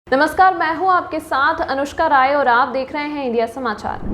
नमस्कार, मैं हूं आपके साथ अनुष्का राय और आप देख रहे हैं इंडिया समाचार।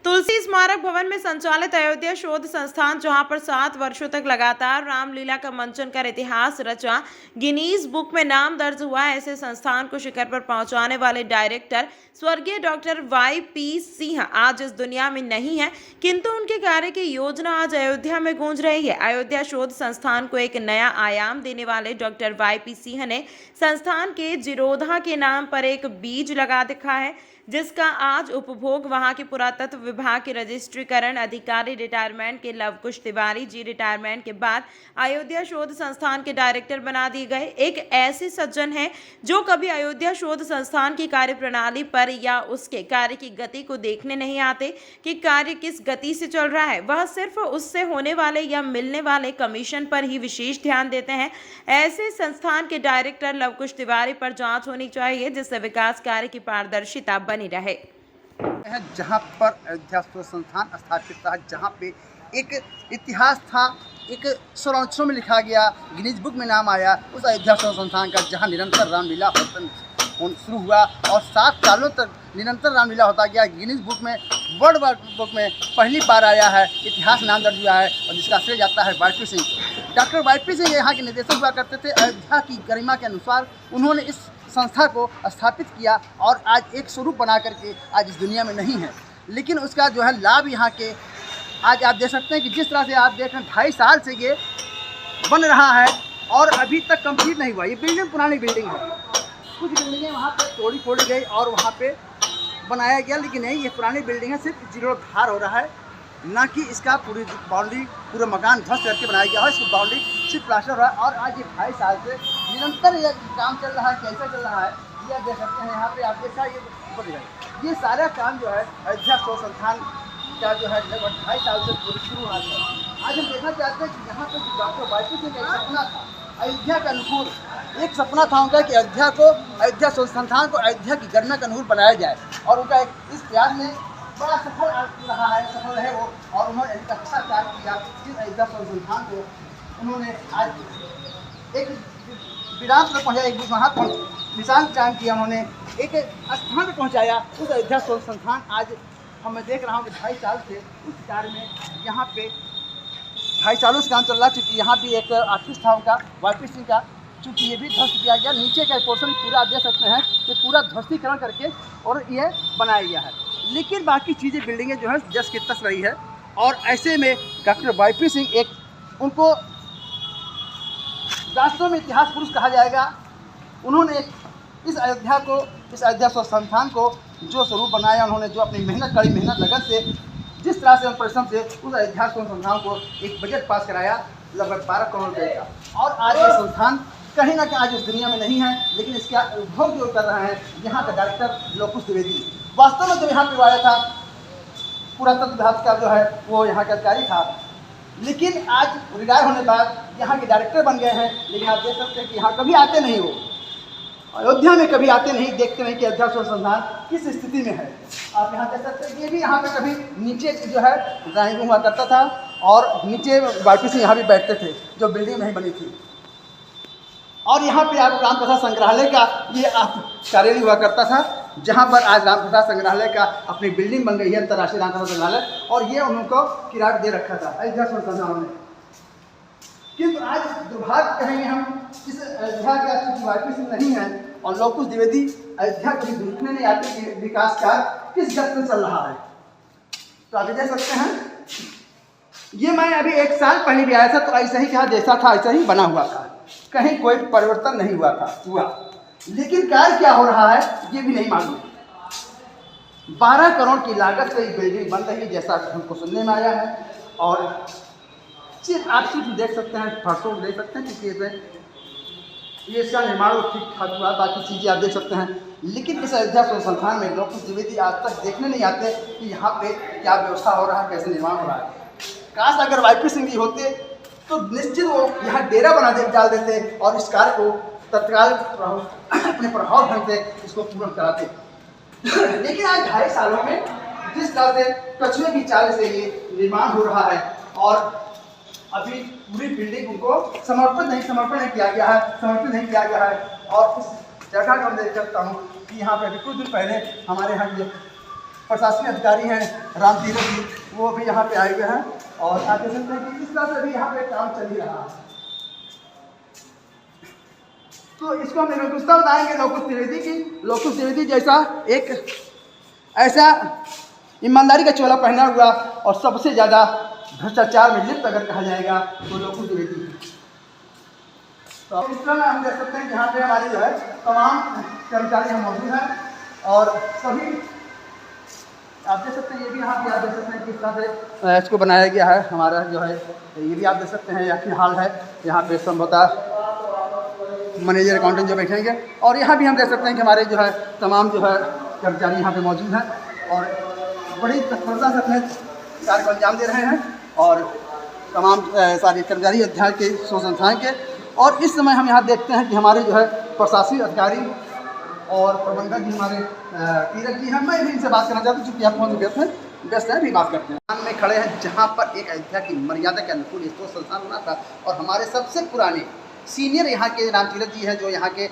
तुलसी स्मारक भवन में संचालित अयोध्या शोध संस्थान, जहां पर 7 वर्षों तक लगातार रामलीला का मंचन कर इतिहास रचा, गिनीज बुक में नाम दर्ज हुआ। ऐसे संस्थान को शिखर पर पहुंचाने वाले डायरेक्टर स्वर्गीय डॉक्टर वाई.पी. सिंह आज इस दुनिया में नहीं है, किंतु उनके कार्य की योजना आज अयोध्या में गूंज रही है। अयोध्या शोध संस्थान को एक नया आयाम देने वाले डॉक्टर वाई.पी. सिंह ने संस्थान के जिरोधा के नाम पर एक बीज लगा दिखा है, जिसका आज उपभोग वहां के पुरातत्व विभाग के रजिस्ट्रीकरण अधिकारी रिटायरमेंट के लवकुश तिवारी जी रिटायरमेंट के बाद अयोध्या शोध संस्थान के डायरेक्टर बना दिए गए। एक ऐसे सज्जन हैं जो कभी अयोध्या शोध संस्थान की कार्यप्रणाली पर या उसके कार्य की गति को देखने नहीं आते कि कार्य किस गति से चल रहा है। वह सिर्फ उससे होने वाले या मिलने वाले कमीशन पर ही विशेष ध्यान देते हैं। ऐसे संस्थान के डायरेक्टर लवकुश तिवारी पर जांच होनी चाहिए, जिससे विकास कार्य की पारदर्शिता बनी रहे। जहाँ पर अयोध्या शोध संस्थान स्थापित था, जहाँ पे एक इतिहास था, एक स्वराक्षरों में लिखा गया, गिनीज बुक में नाम आया उस अयोध्या शोध संस्थान का, जहाँ निरंतर रामलीला शुरू हुआ और 7 सालों तक निरंतर रामलीला होता गया। गिनीज बुक में, वर्ल्ड बुक में पहली बार आया है, इतिहास नाम दर्ज हुआ है और जिसका श्रेय जाता है वाई.पी. सिंह को। डॉक्टर वाई.पी. सिंह यहाँ के निदेशक हुआ करते थे। अयोध्या की गरिमा के अनुसार उन्होंने इस संस्था को स्थापित किया और आज एक स्वरूप बना करके आज इस दुनिया में नहीं है, लेकिन उसका जो है लाभ यहाँ के आज आप देख सकते हैं कि जिस तरह से आप देख रहे हैं 2.5 साल से ये बन रहा है और अभी तक कंप्लीट नहीं हुआ। ये बिल्डिंग पुरानी बिल्डिंग है, कुछ बिल्डिंगें वहाँ पे तोड़ी गई और वहाँ पे बनाया गया, लेकिन नहीं, ये पुरानी बिल्डिंग है, सिर्फ जीर्णोद्धार हो रहा है, ना कि इसका पूरी बाउंड्री पूरा मकान ध्वस्त करके बनाया गया है। इसकी बाउंड्री सिर्फ प्लास्टर हो रहा है और आज ये 2.5 साल से निरंतर ये काम चल रहा है। कैसा चल रहा है ये आप देख सकते हैं। यहाँ पे आप देखा ये सारा काम जो है अयोध्या शोध संस्थान का जो है लगभग 2.5 साल से शुरू हुआ था। आज हम देखना चाहते हैं कि यहाँ पे डॉक्टर वाई.पी. सिंह का एक सपना था अयोध्या का अनुकूल, एक सपना था उनका कि अयोध्या को, अयोध्या शोध संस्थान को अयोध्या की गरिमा का अनुकूल बनाया जाए और उनका इस प्रयास में बड़ा सफल रहा है, सफल है वो। और उन्होंने एक अच्छा कार्य किया जिस अयोध्या शोध संस्थान को उन्होंने आज एक विराम पर पहुँचाया, एक वहाँ पर निशान कायम किया, उन्होंने एक स्थान पर पहुँचाया। उस अयोध्या शोध संस्थान आज मैं देख रहा हूँ कि 2.5 साल से उस कार्य में यहाँ पे 2.5 सालों से काम चल रहा है। क्योंकि यहाँ भी एक ऑफिस था उनका वाई.पी. सिंह का, चूँकि ये भी ध्वस्त किया गया, नीचे का पोर्शन पूरा आप देख सकते हैं कि पूरा ध्वस्तीकरण करके और ये बनाया गया है, लेकिन बाकी चीज़ें बिल्डिंगें जो है जस की तस रही है। और ऐसे में डॉक्टर वाई.पी. सिंह एक उनको वास्तव में इतिहास पुरुष कहा जाएगा। उन्होंने इस अयोध्या को, इस अयोध्या शोध संस्थान को जो स्वरूप बनाया, उन्होंने जो अपनी मेहनत, कड़ी मेहनत, लगन से, जिस तरह से परिश्रम से उस अयोध्या शोध संस्थान को एक बजट पास कराया लगभग 12 करोड़ रुपये का। और आज ये संस्थान कहीं ना कहीं आज इस दुनिया में नहीं है, लेकिन इसका उपभोग जो कर रहे हैं यहाँ का डायरेक्टर लवकुश तिवारी। वास्तव में जो यहाँ पे आया था पुरातत्व विभाग का जो है वो यहाँ का अधिकारी था, लेकिन आज रिटायर होने के बाद यहाँ के डायरेक्टर बन गए हैं। लेकिन आप देख सकते हैं कि यहाँ कभी आते नहीं, हो अयोध्या में कभी आते नहीं, देखते नहीं कि अयोध्या शोध संस्थान किस स्थिति में है। आप यहाँ देख सकते हैं, ये भी यहाँ पे कभी नीचे जो है ड्राइंग रूम हुआ करता था और नीचे वाई.पी. सिंह यहाँ भी बैठते थे, जो बिल्डिंग नहीं बनी थी। और यहाँ पे आप रामप्रसाद संग्रहालय का ये आप कार्यालय हुआ करता था, जहाँ पर आज रामप्रसाद संग्रहालय का अपनी बिल्डिंग बन गई है, अंतर्राष्ट्रीय रामप्रसाद संग्रहालय, और ये उनको किराया दे रखा था अयोध्या शोध संस्थान ने। किंतु आज दुर्भाग्य कहेंगे हम, इस अयोध्या का चूँकि वाई.पी. सिंह नहीं है और लवकुश द्विवेदी अयोध्या को देखने नहीं आते कि विकास का किस गति में चल रहा है। तो आप देख सकते हैं, ये मैं अभी 1 साल पहले भी आया था तो ऐसा ही कहा, जैसा था ऐसा ही बना हुआ था, कहीं कोई परिवर्तन नहीं हुआ। लेकिन कार्य क्या हो रहा है ये भी नहीं मालूम। 12 करोड़ की लागत से एक बिल्डिंग बन रही है, जैसा हमको सुनने में आया है। और आप सिर्फ देख सकते हैं, फर्शों को देख सकते हैं कि ये इसका निर्माण ठीक ठाक हुआ, बाकी चीज़ें आप देख सकते हैं। लेकिन इस अयोध्या शोध संस्थान में लवकुश द्विवेदी आज तक देखने नहीं आते कि यहाँ पे क्या व्यवस्था हो रहा है, कैसे निर्माण हो रहा है। काश अगर वाई.पी. सिंह जी होते तो निश्चित वो यहाँ डेरा बना डाल देते और इस कार्य को तत्काल अपने प्रभाव ढंग से इसको पूर्ण कराते। लेकिन आज 2.5 सालों में जिस तरह से कछुए की चाल से ये निर्माण हो रहा है और अभी पूरी बिल्डिंग उनको समर्पित नहीं किया गया है और इस जगह को देख सकता हूँ कि यहाँ पे अभी कुछ दिन पहले हमारे यहाँ के प्रशासनिक अधिकारी हैं राम तीरथ जी, वो भी यहाँ पे आए हुए हैं और आप देख सकते हैं कि किस तरह से भी यहाँ पे काम चल ही रहा है। तो इसको हम निरंकुशता बताएंगे लोकुश त्रिवेदी की। लोकुश त्रिवेदी जैसा एक ऐसा ईमानदारी का चोला पहना हुआ और सबसे ज़्यादा भ्रष्टाचार में लिप्त अगर कहा जाएगा तो लोकुश त्रिवेदी। तो इस तरह हम देख सकते हैं कि यहाँ पे हमारे जो है तमाम कर्मचारी यहाँ मौजूद हैं और सभी आप देख सकते हैं, ये भी यहाँ पे आप देख सकते हैं किस तरह से इसको बनाया गया है। हमारा जो है ये भी आप देख सकते हैं यह हाल है। यहाँ पे संभवतः मैनेजर अकाउंटेंट जो बैठेंगे और यहाँ भी हम देख सकते हैं कि हमारे जो है तमाम जो है कर्मचारी यहाँ पे मौजूद हैं और बड़ी तत्परता से अपने कार्य को अंजाम दे रहे हैं और तमाम सारे कर्मचारी अध्याय के संस्थान के। और इस समय हम यहाँ देखते हैं कि हमारे जो है प्रशासनिक अधिकारी और प्रबंधक जी हमारे तीरथ जी हैं। मैं भी इनसे बात करना चाहता हूँ, चूँकि आप फोन व्यस्त हैं, भी बात करते हैं। में खड़े हैं जहाँ पर एक अयोध्या की मर्यादा के अनुकूल ये संस्थान बना था और हमारे सबसे पुराने सीनियर यहाँ के राम तीरथ जी हैं जो यहाँ के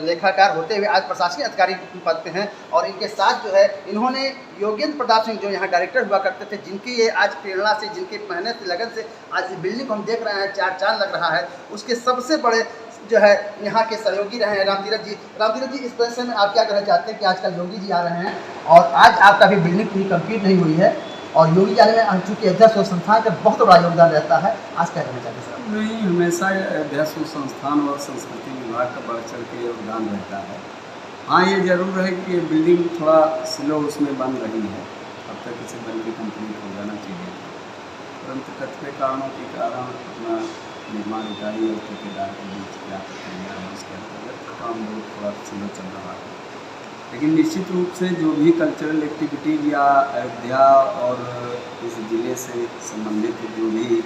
लेखाकार होते हुए आज प्रशासनिक अधिकारी पद पे हैं और इनके साथ जो है इन्होंने योगेंद्र प्रताप सिंह जो यहाँ डायरेक्टर हुआ करते थे, जिनकी ये आज प्रेरणा से, जिनकी मेहनत से, लगन से आज इस बिल्डिंग को हम देख रहे हैं चार चांद लग रहा है, उसके सबसे बड़े जो है यहाँ के सहयोगी रहे हैं राम तीरथ जी। राम तीरथ जी, इस विषय में आप क्या कहना चाहते हैं कि आजकल योगी जी आ रहे हैं और आज आपका भी बिल्डिंग पूरी कंप्लीट नहीं हुई है और योगी जी आने में चूँकि अयोध्या शोध संस्थान का बहुत बड़ा योगदान रहता है, आज क्या कहना चाहते हैं? नहीं, हमेशा अयोध्या शोध संस्थान और संस्कृति विभाग का बढ़ चढ़ के योगदान रहता है। हाँ, ये जरूर है कि बिल्डिंग थोड़ा स्लो उसमें बन रही है, अब तक इसे बन के कंप्लीट हो जाना चाहिए, परंतु कथित कारणों के कारण अपना निर्माण इकाई और ठेकेदार के बीच क्या प्रक्रिया है उसके अंतर्गत काम बहुत थोड़ा स्लो चल रहा है। लेकिन निश्चित रूप से जो भी कल्चरल एक्टिविटीज़ या अयोध्या और इस ज़िले से संबंधित जो भी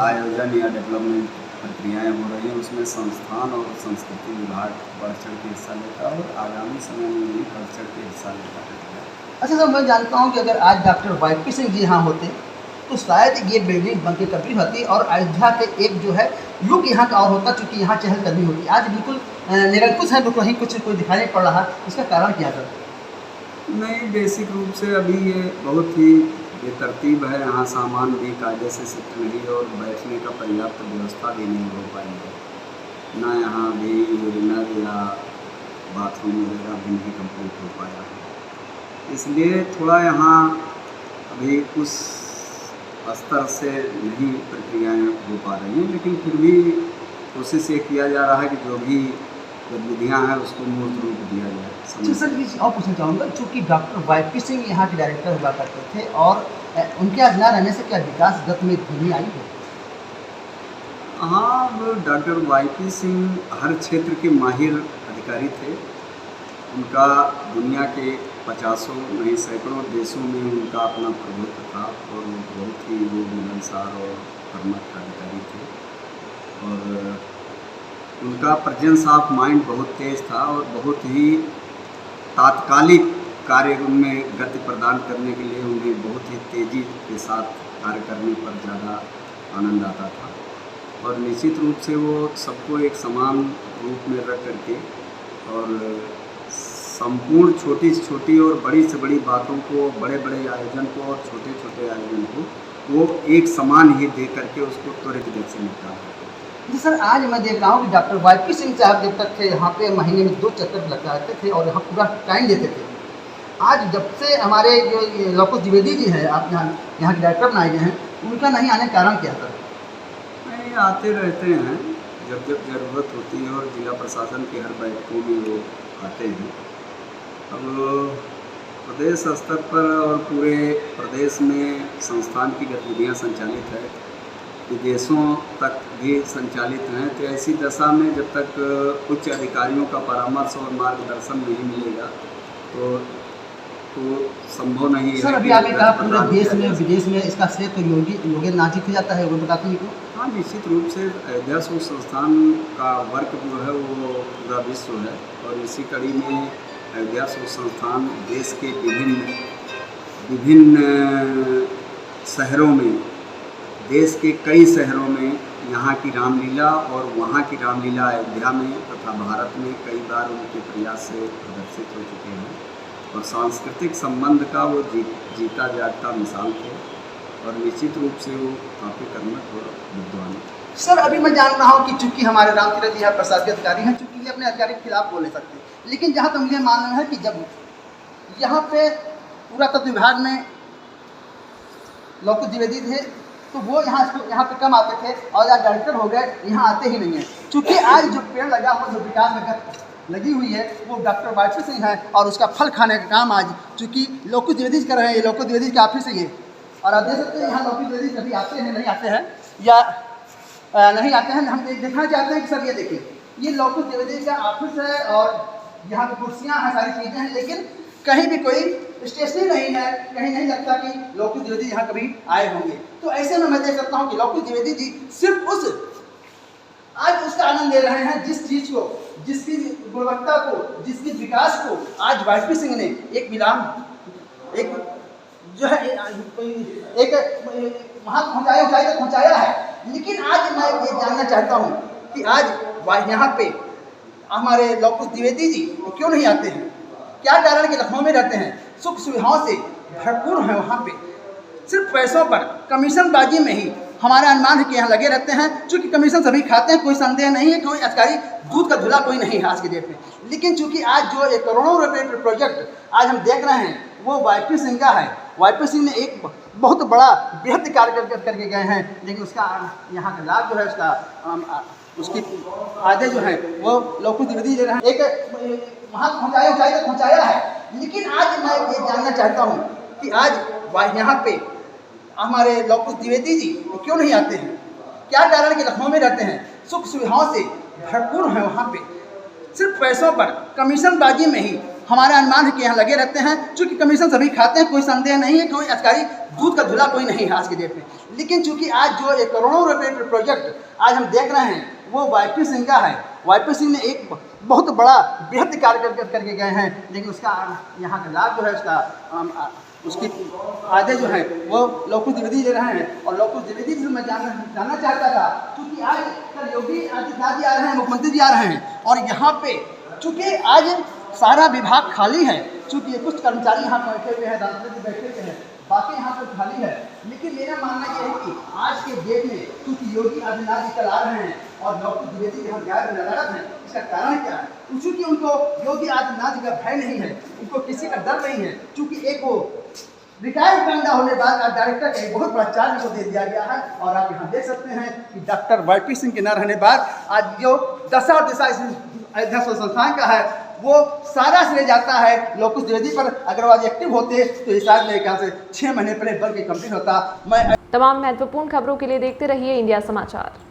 आयोजन या डेवलपमेंट प्रक्रियाएं हो रही हैं उसमें संस्थान और संस्कृति विभाग बढ़ चढ़ के हिस्सा लेता है और आगामी समय में भी बढ़ चढ़ के हिस्सा लेता है। अच्छा सर, मैं जानता हूँ कि अगर आज डॉक्टर वाईपी सिंह जी यहाँ होते तो शायद ये बिल्डिंग बनके कंप्लीट होती और अयोध्या के एक जो है लुक यहाँ का और होता, चूँकि यहाँ चहलकदमी होती। आज बिल्कुल निरंकुश है, बिल्कुल ही कुछ कोई दिखाई नहीं पड़ रहा, इसका कारण क्या सर? नहीं, बेसिक रूप से अभी ये बहुत ही बेतरतीब है, यहाँ सामान भी कायदे से शिफ्ट नहीं और बैठने का पर्याप्त व्यवस्था भी नहीं हो पाई है, ना यहाँ भी यूरिनर या बाथरूम वगैरह भी नहीं कंप्लीट हो पाया है, इसलिए थोड़ा यहाँ अभी उस स्तर से नहीं प्रक्रियाएँ हो पा रही हैं। लेकिन फिर भी कोशिश ये किया जा रहा है कि जो भी गतिविधियाँ हैं उसको मूर्त रूप दिया जाए। अच्छा सर, ये और पूछना चाहूँगा, चूँकि डॉक्टर वाईपी सिंह यहाँ के डायरेक्टर हुआ करते थे और उनके आज न रहने से क्या विकास गति में धीमी आई है? हाँ, डॉक्टर वाईपी सिंह हर क्षेत्र के माहिर अधिकारी थे। उनका दुनिया के 50 नहीं सैकड़ों देशों में उनका अपना प्रभुत्व था और बहुत ही वो मिलनसार और कर्मठ अधिकारी थे और उनका प्रेजेंस ऑफ माइंड बहुत तेज़ था और बहुत ही तात्कालिक कार्य में गति प्रदान करने के लिए उन्हें बहुत ही तेज़ी के साथ कार्य करने पर ज़्यादा आनंद आता था और निश्चित रूप से वो सबको एक समान रूप में रख करके और संपूर्ण छोटी से छोटी और बड़ी से बड़ी बातों को, बड़े बड़े आयोजन को और छोटे छोटे आयोजन को वो एक समान ही दे करके उसको त्वरित गति से निपटा करते। जी सर, आज मैं देख रहा हूँ कि डॉक्टर वाईपी सिंह साहब जब तक थे यहाँ पे महीने में 2 चक्कर लगाते थे और यहाँ पूरा टाइम देते थे। आज जब से हमारे जो लोकुश द्विवेदी जी हैं, आप यहाँ के डायरेक्टर बनाए गए हैं, उनका नहीं आने का कारण क्या था? नहीं, आते रहते हैं जब जब ज़रूरत होती है और जिला प्रशासन की हर बैठकों में वो आते हैं। अब प्रदेश स्तर पर और पूरे प्रदेश में संस्थान की गतिविधियाँ संचालित है, विदेशों तक भी संचालित हैं, तो ऐसी दशा में जब तक उच्च अधिकारियों का परामर्श और मार्गदर्शन नहीं मिलेगा तो संभव नहीं है। सर, अभी आपने कहा पूरे देश में विदेश में इसका श्रेय तो योगेंद्र नाथ जी को जाता है, वो बताते हैं। हाँ, निश्चित रूप से अयोध्या शोध संस्थान का वर्क जो है वो पूरा विश्व है और इसी कड़ी में अयोध्या शोध संस्थान देश के विभिन्न शहरों में देश के कई शहरों में यहाँ की रामलीला और वहाँ की रामलीला अयोध्या में तथा भारत में कई बार उनके प्रयास से प्रदर्शित हो चुके हैं और सांस्कृतिक संबंध का वो जीता जागता मिसाल थे और निश्चित रूप से वो काफ़ी कर्मठ और विद्वान थे। सर अभी मैं जान रहा हूँ कि चूंकि हमारे रामतीरथ जी यहाँ प्रशासकीय अधिकारी हैं, चूंकि ये अपने अधिकारी के खिलाफ बोल नहीं सकते, लेकिन जहाँ तक मुझे मानना है कि जब यहाँ पे पुरातत्व विभाग में लौकुश द्विवेदी थे तो वो यहाँ पे कम आते थे और आज डायरेक्टर हो गए, यहाँ आते ही नहीं हैं। चूँकि आज जो पेड़ लगा हुआ जो विकास में लगी हुई है वो डॉक्टर वाईपी सिंह है और उसका फल खाने का काम आज चूँकि लौकुश द्विवेदी कर रहे हैं। ये लौकुश द्विवेदी के ऑफिस है ये, और आप देख सकते हैं यहाँ लौकुश द्विवेदी कभी आते हैं नहीं आते हैं या नहीं आते हैं। हम देखना चाहते हैं कि सर ये देखिए ये लौकुश द्विवेदी का ऑफिस है और यहाँ पे कुर्सियाँ हैं, सारी चीज़ें हैं, लेकिन कहीं भी कोई स्टेशनरी नहीं है, कहीं नहीं लगता कि लौकुश द्विवेदी यहाँ कभी आए होंगे। तो ऐसे में मैं देख सकता हूँ कि लौकुश द्विवेदी जी सिर्फ आज उसका आनंद ले रहे हैं जिस चीज़ को, जिसकी गुणवत्ता को, जिसकी विकास को आज वाईपी सिंह ने एक जो है एक वहाँ ऊंचाई तक पहुँचाया है। लेकिन आज मैं ये जानना चाहता हूँ कि आज यहाँ पे हमारे लौकुश द्विवेदी जी क्यों नहीं आते हैं? क्या कारण कि लखनऊ में रहते हैं, सुख सुविधाओं से भरपूर हैं, वहाँ पे सिर्फ पैसों पर कमीशनबाजी में ही हमारा अनुमान है कि यहाँ लगे रहते हैं। चूँकि कमीशन सभी खाते हैं, कोई संदेह नहीं है, कोई अधिकारी दूध का धुला कोई नहीं है आज के डेट में। लेकिन चूँकि आज जो एक करोड़ों रुपये प्रोजेक्ट आज हम देख रहे हैं वो वाईपी सिंह का है। वाईपी सिंह ने एक बहुत बड़ा बृहद कार्य करके गए हैं, लेकिन उसका यहाँ का लाभ जो है उसकी फायदे जो है वो लौकुश द्विवेदी ले रहे हैं। एक वहाँ ऊंचाई तक पहुँचाया है। लेकिन आज मैं ये जानना चाहता हूँ कि आज यहाँ पे हमारे लौकुश द्विवेदी जी क्यों नहीं आते हैं? क्या कारण कि लखनऊ में रहते हैं, सुख सुविधाओं से भरपूर हैं, वहाँ पे सिर्फ पैसों पर कमीशनबाजी में ही हमारा अनुमान है कि यहाँ लगे रहते हैं। चूँकि कमीशन सभी खाते हैं, कोई संदेह नहीं है, कोई अधिकारी दूध का धुला कोई नहीं है आज के डेट में। लेकिन चूँकि आज जो एक करोड़ों रुपये प्रोजेक्ट आज हम देख रहे हैं वो वाईपी सिंह का है। वाईपी सिंह ने एक बहुत बड़ा बृहद कार्य करके गए हैं, लेकिन उसका यहाँ का लाभ जो है उसकी फायदे जो है वो लौकुश द्विवेदी ले रहे हैं। और लौकुश द्विवेदी से मैं जानना चाहता था क्योंकि आज कल योगी आदित्यनाथ जी आ रहे हैं, मुख्यमंत्री जी आ रहे हैं और यहाँ पे चूँकि आज सारा विभाग खाली है, चूँकि कुछ कर्मचारी यहाँ बैठे हुए हैं, दादा जी बैठे हुए हैं, बाकी यहाँ पर खाली है। लेकिन मेरा मानना यह है कि आज के डेट में क्योंकि योगी आदित्यनाथ जी कल आ रहे हैं और लौकुश द्विवेदी यहाँ गैर नदारत हैं, इसका कारण क्या है? चूँकि उनको योगी आदित्यनाथ जी का भय नहीं है, उनको किसी का डर नहीं है। चूँकि एक वो रिटायर्ड बंदा होने बाद आज डायरेक्टर का एक बहुत बड़ा चार्ज को दे दिया गया है। और आप यहाँ देख सकते हैं कि डॉक्टर वाईपी सिंह के न रहने बाद आज जो दशा और दिशा इस अयोध्या संस्थान का है वो सारा श्रेय जाता है लौकुश द्विवेदी पर। अगर वो आज एक्टिव होते तो ये शायद मेरे ख्याल से 6 महीने पहले बल्कि कंप्लीट होता। मैं तमाम महत्वपूर्ण खबरों के लिए देखते रहिए इंडिया समाचार।